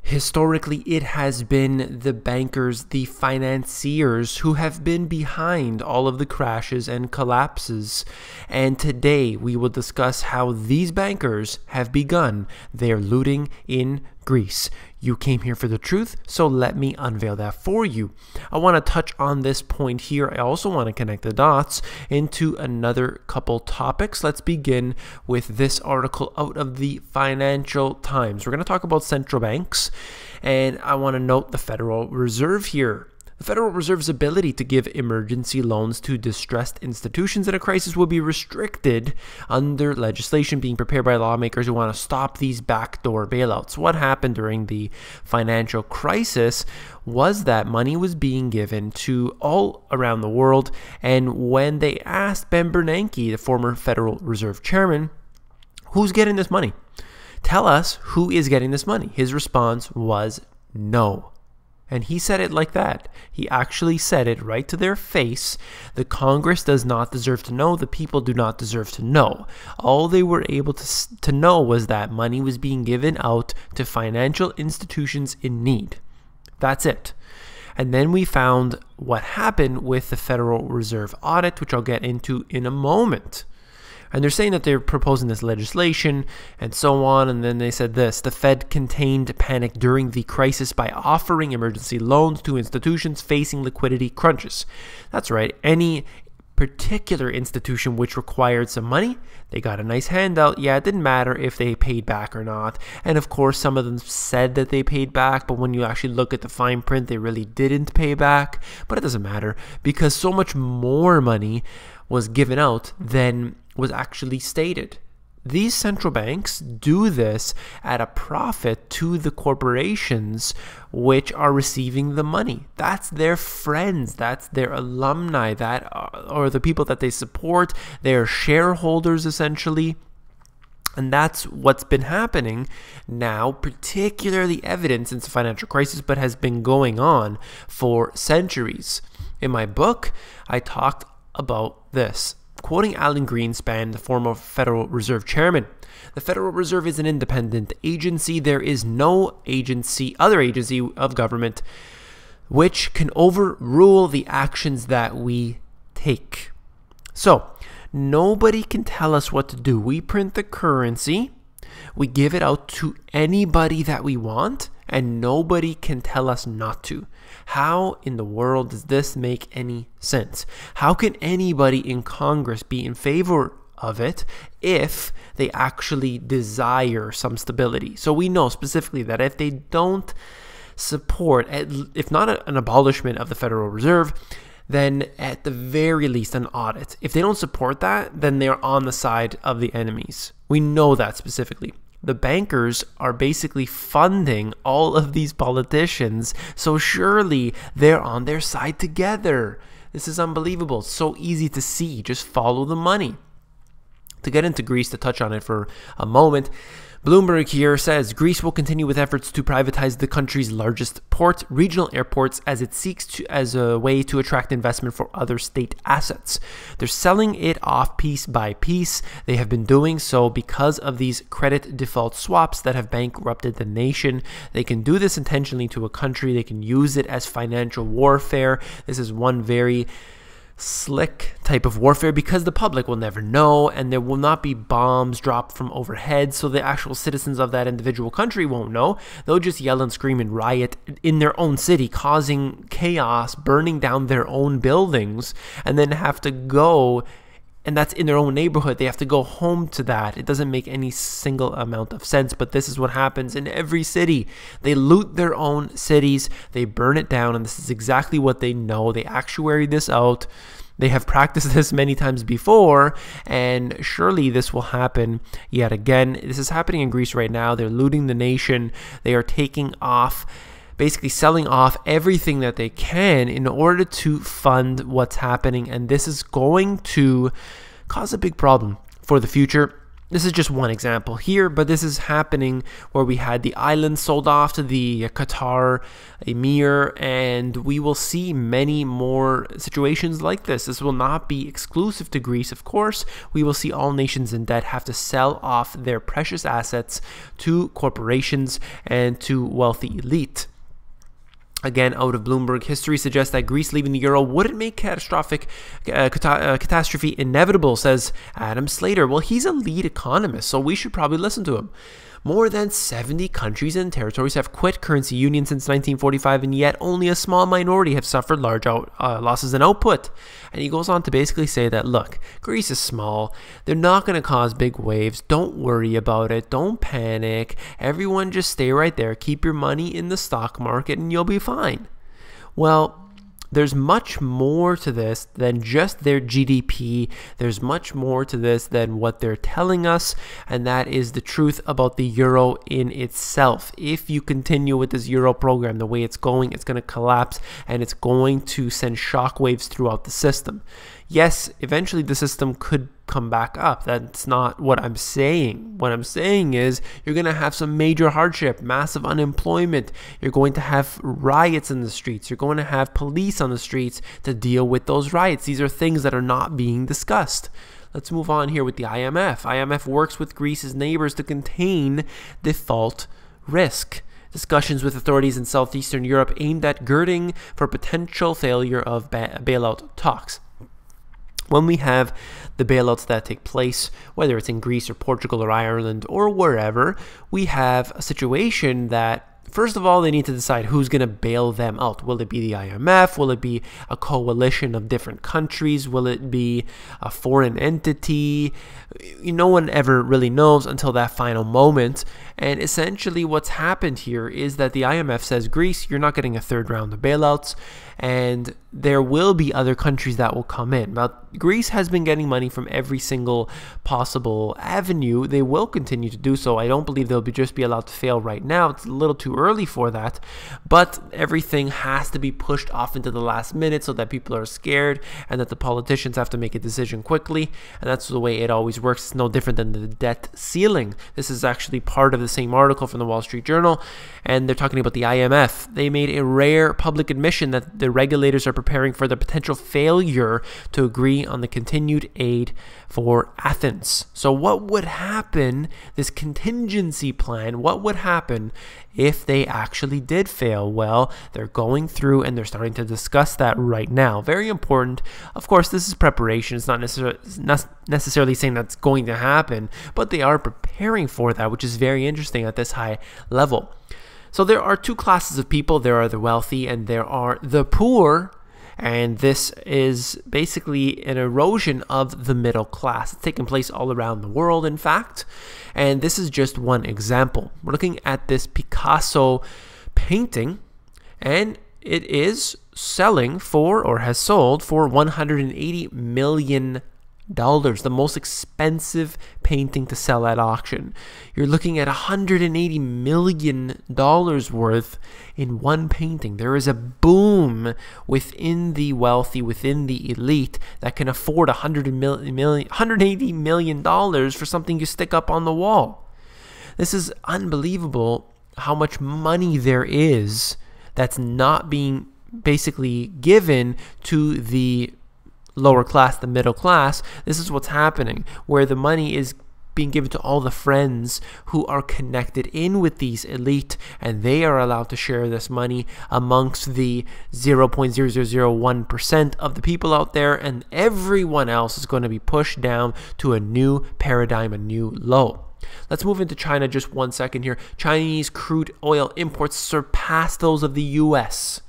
Historically, it has been the bankers, the financiers who have been behind all of the crashes and collapses. And today we will discuss how these bankers have begun their looting in Greece. You came here for the truth, so let me unveil that for you. I want to touch on this point here. I also want to connect the dots into another couple topics. Let's begin with this article out of the Financial Times. We're going to talk about central banks, and I want to note the Federal Reserve here. The Federal Reserve's ability to give emergency loans to distressed institutions in a crisis will be restricted under legislation being prepared by lawmakers who want to stop these backdoor bailouts. What happened during the financial crisis was that money was being given to all around the world, and when they asked Ben Bernanke, the former Federal Reserve chairman, who's getting this money? Tell us who is getting this money. His response was no. And he said it like that. He actually said it right to their face. The Congress does not deserve to know. The people do not deserve to know. All they were able to know was that money was being given out to financial institutions in need. That's it. And then we found what happened with the Federal Reserve audit, which I'll get into in a moment. And they're saying that they're proposing this legislation and so on. And then they said this: the Fed contained panic during the crisis by offering emergency loans to institutions facing liquidity crunches. That's right. Any particular institution which required some money, they got a nice handout. Yeah, it didn't matter if they paid back or not. And of course, some of them said that they paid back, but when you actually look at the fine print, they really didn't pay back. But it doesn't matter because so much more money was given out than was actually stated. These central banks do this at a profit to the corporations which are receiving the money. That's their friends, that's their alumni, that or the people that they support, their shareholders essentially. And that's what's been happening now, particularly evident since the financial crisis, but has been going on for centuries. In my book, I talked about this. Quoting Alan Greenspan, the former Federal Reserve chairman, the Federal Reserve is an independent agency. There is no other agency of government which can overrule the actions that we take. So, nobody can tell us what to do. We print the currency, we give it out to anybody that we want, and nobody can tell us not to. How in the world does this make any sense? How can anybody in Congress be in favor of it if they actually desire some stability? So we know specifically that if they don't support, if not an abolishment of the Federal Reserve, then at the very least an audit. If they don't support that, then they're on the side of the enemies. We know that specifically. The bankers are basically funding all of these politicians, so surely they're on their side together. This is unbelievable. It's so easy to see. Just follow the money. To get into Greece, to touch on it for a moment, Bloomberg here says Greece will continue with efforts to privatize the country's largest port, regional airports, as it seeks as a way to attract investment for other state assets. They're selling it off piece by piece. They have been doing so because of these credit default swaps that have bankrupted the nation. They can do this intentionally to a country. They can use it as financial warfare. This is one very slick type of warfare because the public will never know, and there will not be bombs dropped from overhead, so the actual citizens of that individual country won't know. They'll just yell and scream and riot in their own city, causing chaos, burning down their own buildings, and then have to go, and that's in their own neighborhood. They have to go home to that. It doesn't make any single amount of sense, but this is what happens in every city. They loot their own cities, they burn it down, and this is exactly what they know. They actuary this out. They have practiced this many times before, and surely this will happen yet again. This is happening in Greece right now. They're looting the nation. They are taking off, basically selling off everything that they can in order to fund what's happening, and this is going to cause a big problem for the future. This is just one example here, but this is happening where we had the island sold off to the Qatar Emir, and we will see many more situations like this. This will not be exclusive to Greece, of course. We will see all nations in debt have to sell off their precious assets to corporations and to wealthy elite. Again, out of Bloomberg, history suggests that Greece leaving the euro wouldn't make catastrophic catastrophe inevitable, says Adam Slater. Well, he's a lead economist, so we should probably listen to him. More than 70 countries and territories have quit currency union since 1945, and yet only a small minority have suffered large losses in output. And he goes on to basically say that, look, Greece is small. They're not going to cause big waves. Don't worry about it. Don't panic. Everyone just stay right there. Keep your money in the stock market and you'll be fine. Well, there's much more to this than just their GDP. There's much more to this than what they're telling us, and that is the truth about the euro in itself. If you continue with this euro program the way it's going to collapse, and it's going to send shockwaves throughout the system. Yes, eventually the system could come back up. That's not what I'm saying. What I'm saying is you're going to have some major hardship, massive unemployment. You're going to have riots in the streets. You're going to have police on the streets to deal with those riots. These are things that are not being discussed. Let's move on here with the IMF. IMF works with Greece's neighbors to contain default risk. Discussions with authorities in southeastern Europe aimed at girding for potential failure of bailout talks. When we have the bailouts that take place, whether it's in Greece or Portugal or Ireland or wherever, we have a situation that, first of all, they need to decide who's going to bail them out. Will it be the IMF? Will it be a coalition of different countries? Will it be a foreign entity? No one ever really knows until that final moment. And essentially what's happened here is that the IMF says, Greece, you're not getting a third round of bailouts, and there will be other countries that will come in. Now, Greece has been getting money from every single possible avenue. They will continue to do so. I don't believe they'll just be allowed to fail right now. It's a little too early for that, but everything has to be pushed off into the last minute so that people are scared and that the politicians have to make a decision quickly, and that's the way it always works. It's no different than the debt ceiling. This is actually part of the same article from the Wall Street Journal, and they're talking about the IMF. They made a rare public admission that the regulators are preparing for the potential failure to agree on the continued aid for Athens. So what would happen, this contingency plan, what would happen if they actually did fail? Well, they're going through and they're starting to discuss that right now. Very important. Of course, this is preparation. It's not necessarily saying that's going to happen, but they are preparing for that, which is very interesting at this high level. So there are two classes of people. There are the wealthy and there are the poor. And this is basically an erosion of the middle class. It's taking place all around the world, in fact. And this is just one example. We're looking at this Picasso painting, and it is selling for, or has sold for, $180 million. The most expensive painting to sell at auction. You're looking at $180 million worth in one painting. There is a boom within the wealthy, within the elite, that can afford $180 million for something you stick up on the wall. This is unbelievable how much money there is that's not being basically given to the lower class, the middle class. This is what's happening, where the money is being given to all the friends who are connected in with these elite, and they are allowed to share this money amongst the 0.0001% of the people out there, and everyone else is going to be pushed down to a new paradigm, a new low. Let's move into China just 1 second here. Chinese crude oil imports surpass those of the US.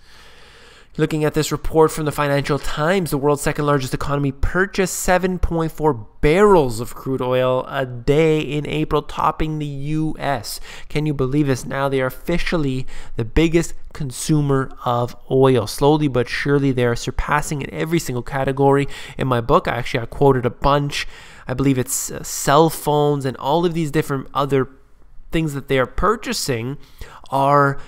Looking at this report from the Financial Times, the world's second largest economy purchased 7.4 barrels of crude oil a day in April, topping the US. Can you believe this? Now they are officially the biggest consumer of oil. Slowly but surely, they are surpassing in every single category. In my book, I quoted a bunch. I believe it's cell phones and all of these different other things that they are purchasing are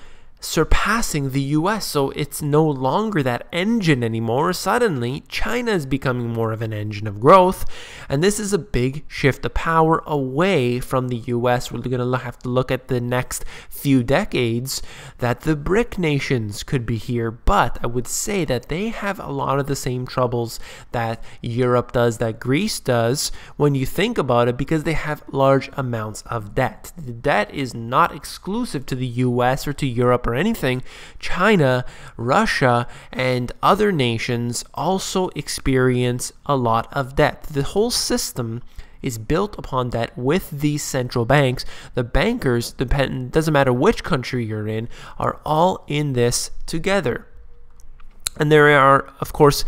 surpassing the US. So it's no longer that engine anymore. Suddenly, China is becoming more of an engine of growth. And this is a big shift of power away from the US. We're going to have to look at the next few decades that the BRIC nations could be here. But I would say that they have a lot of the same troubles that Europe does, that Greece does, when you think about it, because they have large amounts of debt. The debt is not exclusive to the US or to Europe or anything. China, Russia, and other nations also experience a lot of debt. The whole system is built upon debt with these central banks. The bankers, doesn't matter which country you're in, are all in this together. And there are, of course,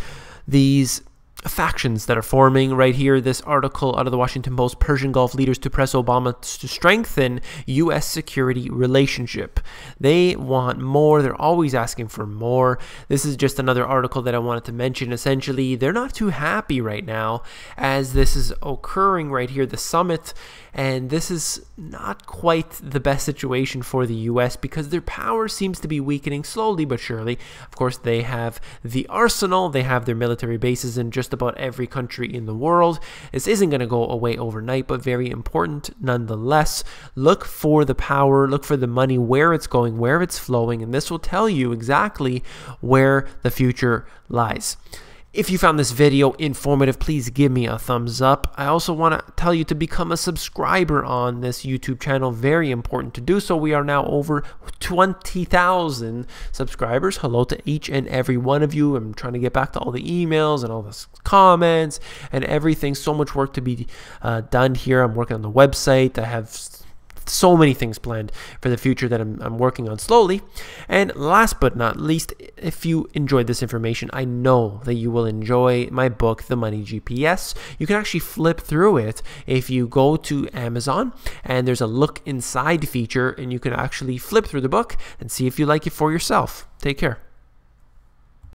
these factions that are forming right here. This article out of the Washington Post: Persian Gulf leaders to press Obama to strengthen U.S. security relationship. They want more. They're always asking for more. This is just another article that I wanted to mention. Essentially, they're not too happy right now as this is occurring right here, the summit, and this is not quite the best situation for the U.S. because their power seems to be weakening slowly but surely. Of course, they have the arsenal. They have their military bases in just about every country in the world. This isn't going to go away overnight, but very important nonetheless. Look for the power, look for the money, where it's going, where it's flowing, and this will tell you exactly where the future lies. If you found this video informative, please give me a thumbs up. I also want to tell you to become a subscriber on this YouTube channel. Very important to do so. We are now over 20,000 subscribers. Hello to each and every one of you. I'm trying to get back to all the emails and all the comments and everything. So much work to be done here. I'm working on the website. I have so many things planned for the future that I'm working on slowly. And last but not least, if you enjoyed this information, I know that you will enjoy my book, The Money GPS. You can actually flip through it if you go to Amazon, and there's a look inside feature, and you can actually flip through the book and see if you like it for yourself. Take care.